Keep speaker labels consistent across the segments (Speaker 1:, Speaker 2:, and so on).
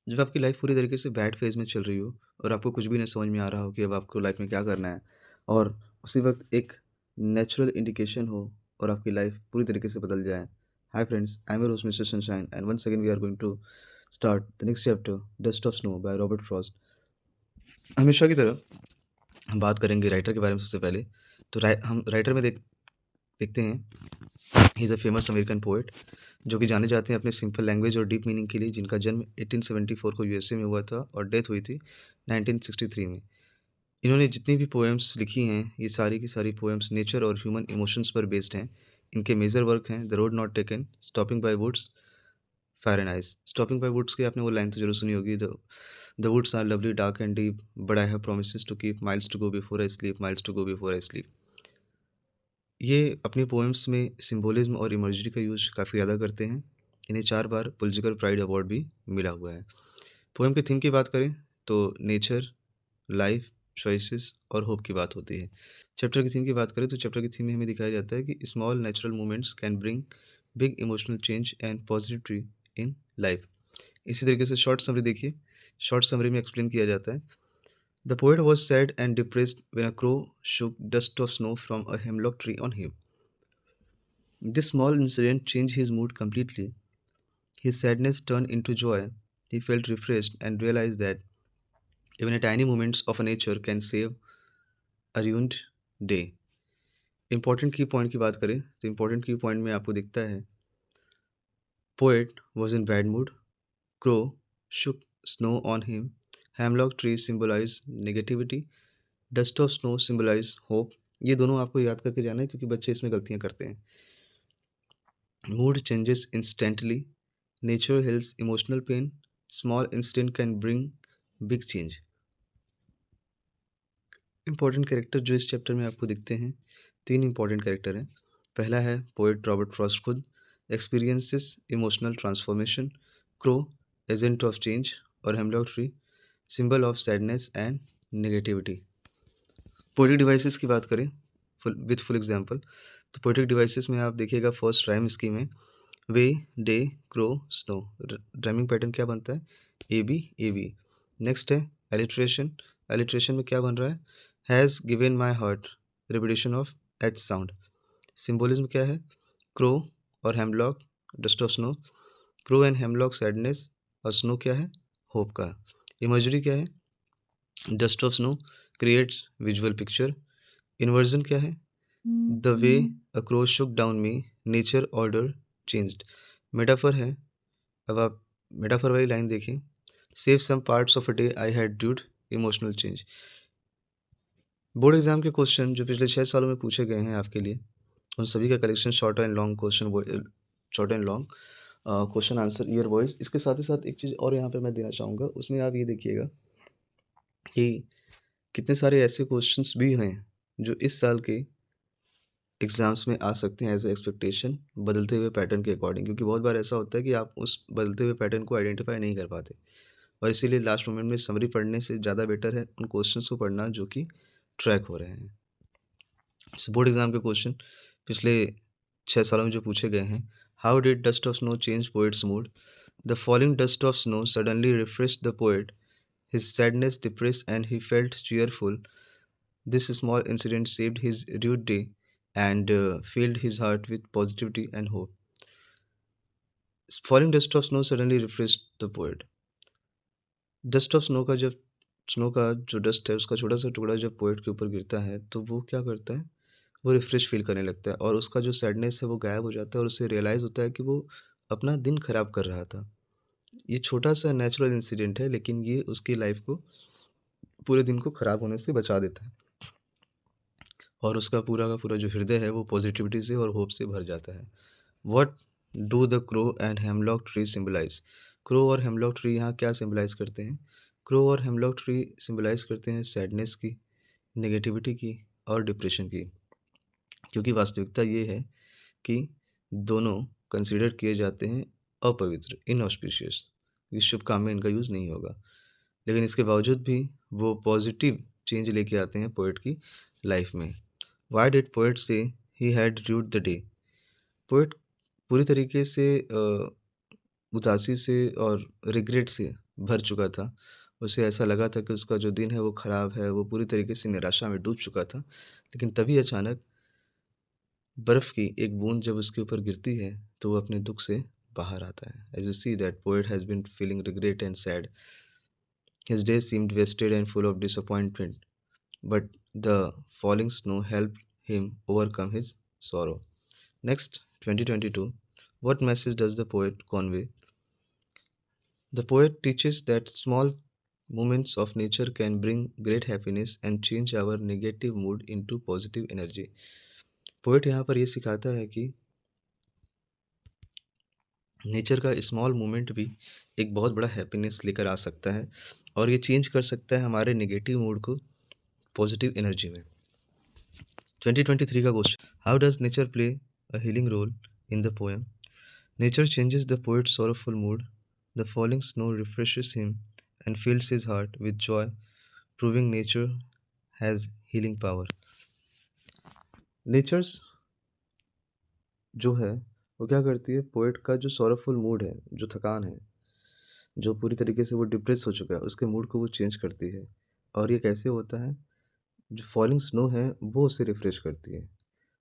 Speaker 1: जब आपकी लाइफ पूरी तरीके से बैड फेज़ में चल रही हो और आपको कुछ भी नहीं समझ में आ रहा हो कि अब आपको लाइफ में क्या करना है और उसी वक़्त एक नेचुरल इंडिकेशन हो और आपकी लाइफ पूरी तरीके से बदल जाए। Hi friends, I am your host mister Sunshine and once again we are going to start the next chapter dust of snow by Robert Frost. हमेशा की तरह हम बात करेंगे राइटर के बारे में सबसे पहले। तो हम राइटर में देखते हैं he is a famous American poet जो कि जाने जाते हैं अपने सिंपल लैंग्वेज और डीप मीनिंग के लिए, जिनका जन्म 1874 को यूएसए में हुआ था और डेथ हुई थी 1963 में। इन्होंने जितनी भी पोएम्स लिखी हैं, ये सारी की सारी पोएम्स नेचर और ह्यूमन इमोशंस पर बेस्ड हैं। इनके मेजर वर्क हैं the road not taken, stopping by woods, fire and ice. Stopping by woods की आपने वो लाइन तो जरूर सुनी होगी, the woods are lovely dark and deep but I have promises to keep, miles to go before I sleep, miles to go before I sleep. ये अपनी poems में सिंबोलिज्म और इमर्जरी का यूज़ काफ़ी ज़्यादा करते हैं। इन्हें 4 बार पुलित्ज़र प्राइज़ अवार्ड भी मिला हुआ है। पोएम के थीम की बात करें तो नेचर, लाइफ, चॉइसेस और होप की बात होती है। चैप्टर की थीम की बात करें तो चैप्टर की थीम में हमें दिखाया जाता है कि small natural movements can bring big emotional change and positivity in life. इसी तरीके से शॉर्ट समरी देखिए। शॉर्ट समरी में एक्सप्लेन किया जाता है, the poet was sad and depressed when a crow shook dust of snow from a hemlock tree on him. This small incident changed his mood completely. His sadness turned into joy. He felt refreshed and realized that even a tiny moments of nature can save a ruined day. Important की point की बात करें तो important की point में आपको दिखता है, poet was in bad mood, crow shook snow on him, hemlock tree symbolize negativity, dust of snow symbolize hope। ये दोनों आपको याद करके जाना है क्योंकि बच्चे इसमें गलतियाँ करते हैं। Mood changes instantly, nature heals emotional pain, small incident can bring big change. Important character जो इस चैप्टर में आपको दिखते हैं, 3 इंपॉर्टेंट कैरेक्टर हैं। पहला है पोएट रॉबर्ट फ्रॉस्ट खुद, experiences emotional transformation, crow agent of change और hemlock tree symbol of sadness and negativity. Poetic devices की बात करें फुल एग्जांपल, तो पोएटिक डिवाइसेस में आप देखिएगा फर्स्ट राइम स्कीम है way, day, crow, snow. Rhyming pattern क्या बनता है, A B A B. Next है एलिट्रेशन। एलिट्रेशन में क्या बन रहा है, has given my heart, repetition of H sound. Symbolism क्या है, क्रो और hemlock, dust of snow. Crow and hemlock sadness और स्नो क्या है, होप का। इमर्जरी क्या है, dust of snow creates visual picture. Inversion क्या है, the way a crow shook down me, nature order changed. Metaphor है, अब आप मेटाफर वाली लाइन देखें, save some parts of a day I had rued, emotional change. Board exam के question जो पिछले 6 सालों में पूछे गए हैं आपके लिए, उन सभी का collection short and long question, short and long question answer year wise. इसके साथ ही साथ एक चीज़ और यहाँ पे मैं देना चाहूँगा, उसमें आप ये देखिएगा कि कितने सारे ऐसे क्वेश्चंस भी हैं जो इस साल के एग्ज़ाम्स में आ सकते हैं एज़ अ एक्सपेक्टेशन, बदलते हुए पैटर्न के अकॉर्डिंग। क्योंकि बहुत बार ऐसा होता है कि आप उस बदलते हुए पैटर्न को आइडेंटिफाई नहीं कर पाते और इसीलिए लास्ट मोमेंट में समरी पढ़ने से ज़्यादा बेटर है उन क्वेश्चंस को पढ़ना जो कि ट्रैक हो रहे हैं। बोर्ड एग्जाम के क्वेश्चन पिछले 6 सालों में जो पूछे गए हैं, how did dust of snow change poets mood, the falling dust of snow suddenly refresh the poet, his sadness depress and he felt cheerful, this small incident saved his rude day and filled his heart with positivity and hope. Falling dust of snow suddenly refreshed the poet. Dust of snow का जब snow का जो dust है उसका छोटा सा टुकड़ा जब पोएट के ऊपर गिरता है तो वो क्या करता है, वो रिफ्रेश फील करने लगता है और उसका जो सैडनेस है वो गायब हो जाता है और उसे रियलाइज़ होता है कि वो अपना दिन खराब कर रहा था। ये छोटा सा नेचुरल इंसिडेंट है लेकिन ये उसकी लाइफ को, पूरे दिन को खराब होने से बचा देता है और उसका पूरा का पूरा जो हृदय है वो पॉजिटिविटी से और होप से भर जाता है। What do the crow and hemlock tree symbolise. Crow और हेमलॉक ट्री यहाँ क्या सिम्बलाइज करते हैं, क्रो और हेमलॉक ट्री सिम्बलाइज करते हैं सैडनेस की, नेगेटिविटी की और डिप्रेशन की। क्योंकि वास्तविकता ये है कि दोनों कंसिडर किए जाते हैं अपवित्र, इनऑस्पिशियस, इस शुभ काम में इनका यूज़ नहीं होगा। लेकिन इसके बावजूद भी वो पॉजिटिव चेंज लेके आते हैं पोएट की लाइफ में। वाई डिड पोएट से he had dude the day. Poet पूरी तरीके से उदासी से और रिग्रेट से भर चुका था। उसे ऐसा लगा था कि उसका जो दिन है वो ख़राब है, वो पूरी तरीके से निराशा में डूब चुका था। लेकिन तभी अचानक बर्फ़ की एक बूँद जब उसके ऊपर गिरती है, तो वो अपने दुःख से बाहर आता है। As you see that poet has been feeling regret and sad. His days seemed wasted and full of disappointment, but the falling snow helped him overcome his sorrow. Next, 2022. What message does the poet convey? The poet teaches that small moments of nature can bring great happiness and change our negative mood into positive energy. Poet यहाँ पर ये सिखाता है कि nature का small moment भी एक बहुत बड़ा हैप्पीनेस लेकर आ सकता है और ये चेंज कर सकता है हमारे नेगेटिव मूड को पॉजिटिव एनर्जी में। 2023 का question, how does nature play a healing role in the poem? Nature changes the poet's sorrowful mood. The falling snow refreshes him and fills his heart with joy, proving nature has healing power. Nature's जो है वो क्या करती है, poet का जो sorrowful mood है, जो थकान है, जो पूरी तरीके से वो डिप्रेस हो चुका है, उसके मूड को वो चेंज करती है। और ये कैसे होता है? जो फॉलिंग स्नो है वो उसे रिफ्रेश करती है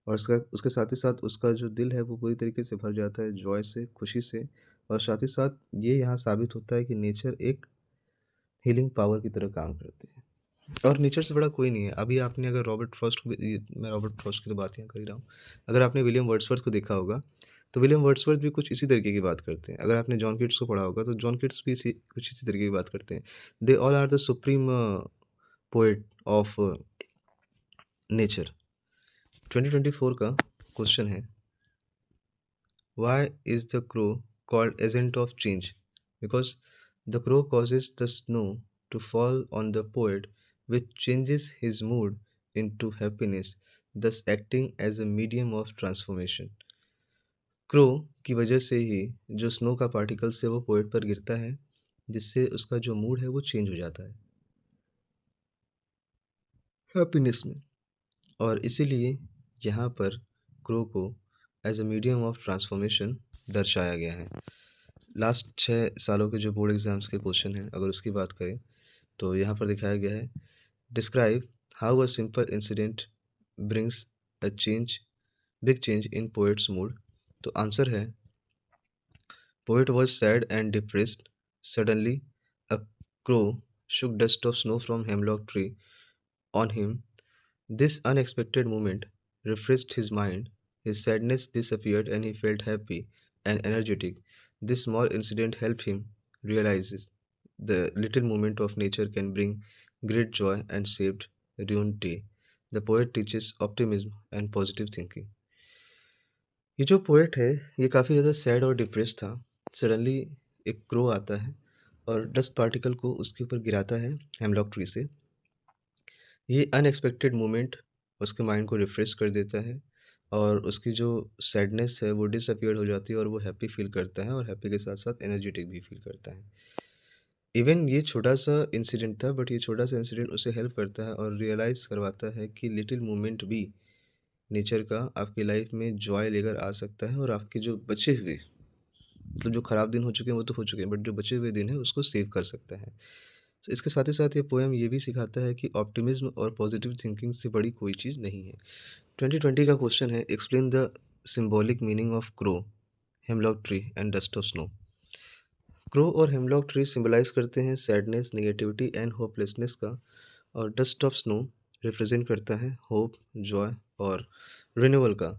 Speaker 1: और उसका उसके साथ ही साथ उसका जो दिल है वो पूरी तरीके से भर जाता है जॉय से, खुशी से। और साथ ही साथ ये यहाँ साबित होता है कि नेचर एक हीलिंग पावर की तरह काम करती है और नेचर से बड़ा कोई नहीं है। अभी आपने अगर रॉबर्ट फ्रॉस्ट को मैं रॉबर्ट फ्रॉस्ट की तो बात यहाँ कर ही रहा हूँ। अगर आपने विलियम वर्ड्सवर्थ को देखा होगा, तो विलियम वर्ड्सवर्थ भी कुछ इसी तरीके की बात करते हैं। अगर आपने जॉन किट्स को पढ़ा होगा, तो जॉन किट्स भी कुछ इसी तरीके की बात करते हैं। They all are the supreme poet of nature. 2024 का क्वेश्चन है, Why is the crow called agent of change? Because the crow causes the snow to fall on the poet, which changes his mood into happiness, thus acting as a medium of transformation. Crow की वजह से ही जो snow का particle से वो poet पर गिरता है, जिससे उसका जो मूड है वो चेंज हो जाता है हैप्पीनेस में। और इसीलिए यहाँ पर क्रो को as a medium of transformation दर्शाया गया है। लास्ट 6 सालों के जो बोर्ड एग्ज़ाम्स के क्वेश्चन हैं, अगर उसकी बात करें, तो यहाँ पर दिखाया गया है, describe how a simple incident brings a change big change in poets mood. तो आंसर है, poet was sad and depressed. Suddenly a crow shook dust of snow from hemlock tree on him. This unexpected movement refreshed his mind, his sadness disappeared, and he felt happy and energetic. This small incident helped him realize the little moment of nature can bring great joy and saved ruined day. The poet teaches optimism and positive thinking. ये जो poet है, ये काफ़ी ज़्यादा sad और depress था। Suddenly एक crow आता है और डस्ट पार्टिकल को उसके ऊपर गिराता है हेमलॉक ट्री से। ये अनएक्सपेक्टेड मोमेंट उसके माइंड को रिफ्रेश कर देता है और उसकी जो सैडनेस है वो डिसअपीयर हो जाती है और वो हैप्पी फील करता है और हैप्पी के साथ-साथ एनर्जेटिक भी फील करता है। इवन ये छोटा-सा इंसिडेंट था, बट ये छोटा-सा इंसिडेंट उसे हेल्प करता है और रियलाइज़ करवाता है कि लिटिल मोमेंट भी नेचर का आपकी लाइफ में जॉय लेकर आ सकता है और आपके जो बचे हुए, मतलब जो खराब दिन हो चुके हैं वो तो हो चुके हैं, बट जो बचे हुए दिन हैं उसको सेव कर सकता है। तो इसके साथ ही साथ ये पोएम ये भी सिखाता है कि ऑप्टिमिज्म और पॉजिटिव थिंकिंग से बड़ी कोई चीज़ नहीं है। 2020 का क्वेश्चन है, explain the symbolic meaning of crow, hemlock tree and dust of snow. Crow और हेमलॉक ट्री सिंबलाइज करते हैं सैडनेस, नेगेटिविटी एंड होपलेसनेस का, और डस्ट ऑफ स्नो रिप्रेजेंट करता है होप, जॉय और रिन्यूअल का।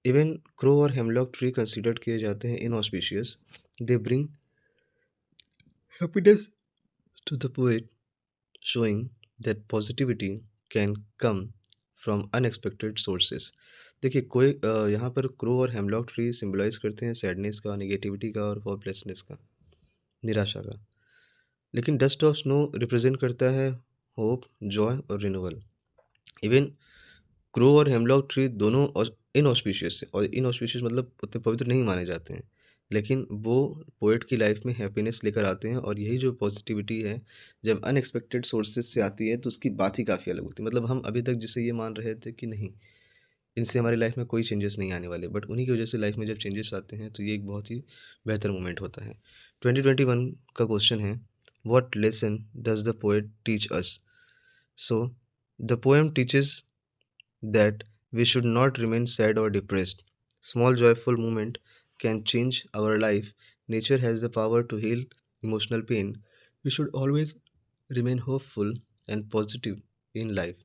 Speaker 1: इवन क्रो और हेमलॉक ट्री कंसिडर्ड किए जाते हैं inauspicious. They bring happiness to the poet, showing that positivity can come from unexpected sources. देखिए कोई यहाँ पर क्रो और हेमलॉक ट्री सिंबलाइज करते हैं सैडनेस का, नेगेटिविटी का और होपलेसनेस का, निराशा का। लेकिन डस्ट ऑफ स्नो रिप्रेजेंट करता है होप, जॉय और रिन्यूअल। इवन क्रो और हेमलॉक ट्री दोनों इनऑस्पिशियस है, और इनऑस्पिशियस मतलब उतने पवित्र नहीं माने जाते हैं, लेकिन वो पोएट की लाइफ में हैप्पीनेस लेकर आते हैं। और यही जो पॉजिटिविटी है, जब अनएक्सपेक्टेड सोर्सेज से आती है तो उसकी बात ही काफ़ी अलग होती है। मतलब हम अभी तक जिसे ये मान रहे थे कि नहीं, इनसे हमारी लाइफ में कोई चेंजेस नहीं आने वाले, बट उन्हीं की वजह से लाइफ में जब चेंजेस आते हैं तो ये एक बहुत ही बेहतर मोमेंट होता है। 2021 का क्वेश्चन है, What lesson does the poet teach us? So, the poem teaches that we should not remain sad or depressed. Small joyful moment can change our life. Nature has the power to heal emotional pain. We should always remain hopeful and positive in life.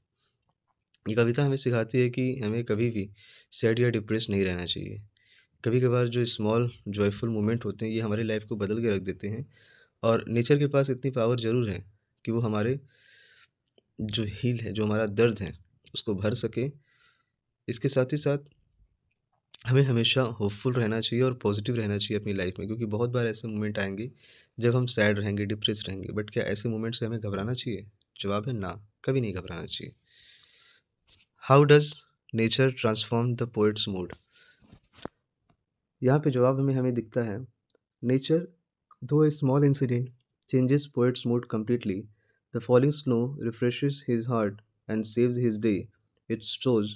Speaker 1: ये कविता हमें सिखाती है कि हमें कभी भी sad या depress नहीं रहना चाहिए। कभी कभार जो स्मॉल जॉयफुल मोमेंट होते हैं ये हमारी लाइफ को बदल के रख देते हैं। और नेचर के पास इतनी पावर ज़रूर है कि वो हमारे जो हील है, जो हमारा दर्द है, उसको भर सके। इसके साथ ही साथ हमें हमेशा होपफुल रहना चाहिए और पॉजिटिव रहना चाहिए अपनी लाइफ में, क्योंकि बहुत बार ऐसे मोमेंट आएँगे जब हम सैड रहेंगे, डिप्रेस्ड रहेंगे। बट क्या ऐसे मोमेंट से हमें घबराना चाहिए? जवाब है ना, कभी नहीं घबराना चाहिए। How does nature transform the poets mood? यहाँ पे जवाब में हमें दिखता है, nature though a small incident changes poet's mood completely. The falling snow refreshes his heart and saves his day. It shows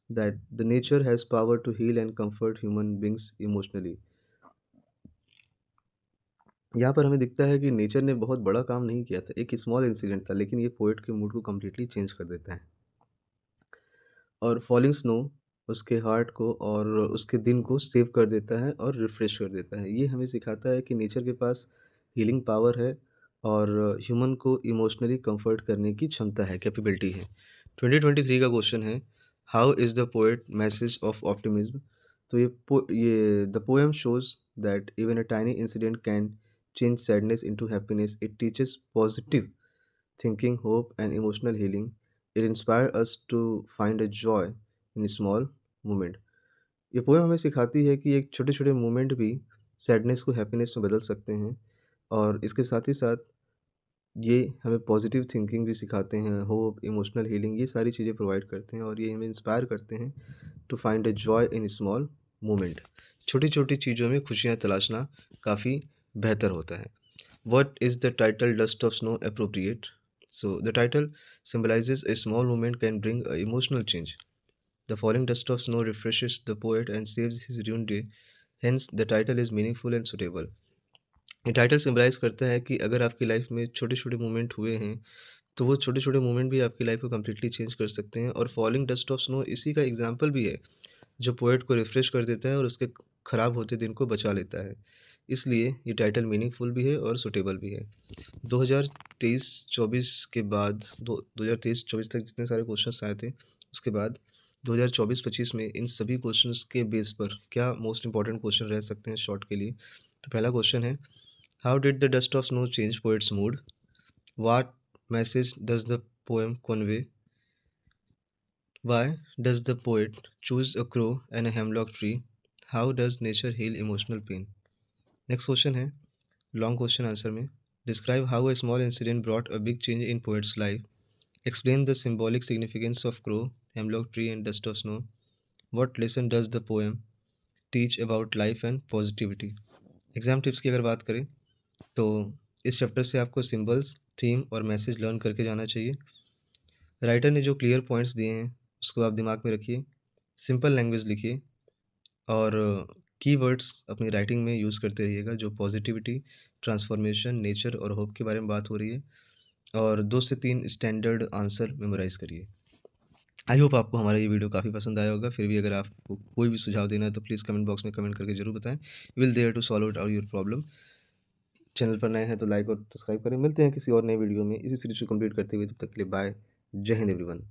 Speaker 1: that the nature has power to heal and comfort human beings emotionally. यहाँ पर हमें दिखता है कि nature ने बहुत बड़ा काम नहीं किया था, एक स्मॉल इंसिडेंट था, लेकिन ये पोएट के मूड को कम्प्लीटली चेंज कर देता है। और फॉलिंग स्नो उसके हार्ट को और उसके दिन को सेव कर देता है और रिफ्रेश कर देता है। ये हमें सिखाता है कि नेचर के पास हीलिंग पावर है और ह्यूमन को इमोशनली कंफर्ट करने की क्षमता है, कैपेबिलिटी है। 2023 का क्वेश्चन है, how is the poet message of optimism? तो ये the poem shows that even a tiny incident can change sadness into happiness. It teaches positive thinking, hope, and emotional healing. It inspires us to find a joy in small moment. ये poem हमें सिखाती है कि एक छोटे-छोटे moment भी sadness को happiness में बदल सकते हैं। और इसके साथ ही साथ ये हमें पॉजिटिव थिंकिंग भी सिखाते हैं, होप, इमोशनल हीलिंग, ये सारी चीज़ें प्रोवाइड करते हैं और ये हमें इंस्पायर करते हैं to find a joy in small moment. छोटी-छोटी चीज़ों में खुशियाँ तलाशना काफ़ी बेहतर होता है। What is the title Dust of Snow appropriate? So, the title symbolizes a small moment can bring a emotional change. The falling dust of snow refreshes the poet and saves his ruined day. Hence, the title is meaningful and suitable. ये title symbolize करता है कि अगर आपकी life में छोटे-छोटे moment हुए हैं, तो वो छोटे-छोटे मोमेंट भी आपकी लाइफ को कंप्लीटली चेंज कर सकते हैं। और फॉलिंग डस्ट ऑफ स्नो इसी का एग्जाम्पल भी है, जो पोएट को रिफ्रेश कर देता है और उसके खराब होते दिन को बचा लेता है। इसलिए ये टाइटल मीनिंगफुल भी है और सुटेबल भी है। 2023-24 के बाद 2023-24 तक जितने सारे क्वेश्चंस आए थे, उसके बाद 2024-25 में इन सभी क्वेश्चंस के बेस पर क्या मोस्ट इंपॉर्टेंट क्वेश्चन रह सकते हैं शॉर्ट के लिए। तो पहला क्वेश्चन है, how did the dust of snow change poets mood? What message does the poem convey? Why does the poet choose a crow and a hemlock tree? How does nature heal emotional pain? Next question है, long question answer में, describe how a small incident brought a big change in poets life. Explain the symbolic significance of crow, hemlock tree and dust of snow. What lesson does the poem teach about life and positivity? Exam tips की अगर बात करें तो इस chapter से आपको symbols, theme और message learn करके जाना चाहिए। राइटर ने जो क्लियर पॉइंट्स दिए हैं उसको आप दिमाग में रखिए, सिंपल लैंग्वेज लिखिए और कीवर्ड्स अपनी राइटिंग में यूज़ करते रहिएगा, जो पॉजिटिविटी, ट्रांसफॉर्मेशन, नेचर और होप के बारे में बात हो रही है। और 2 से 3 स्टैंडर्ड आंसर मेमोराइज़ करिए। आई होप आपको हमारा ये वीडियो काफ़ी पसंद आया होगा। फिर भी अगर आपको कोई भी सुझाव देना है तो प्लीज़ कमेंट बॉक्स में कमेंट करके ज़रूर बताएँ। Will there to solve out all your problem. Channel पर नए हैं तो लाइक और सब्सक्राइब करें। मिलते हैं किसी और नए वीडियो में इसी सीरीज़ को कंप्लीट करते हुए, तब तक के लिए बाय। जय हिंद एवरीवन।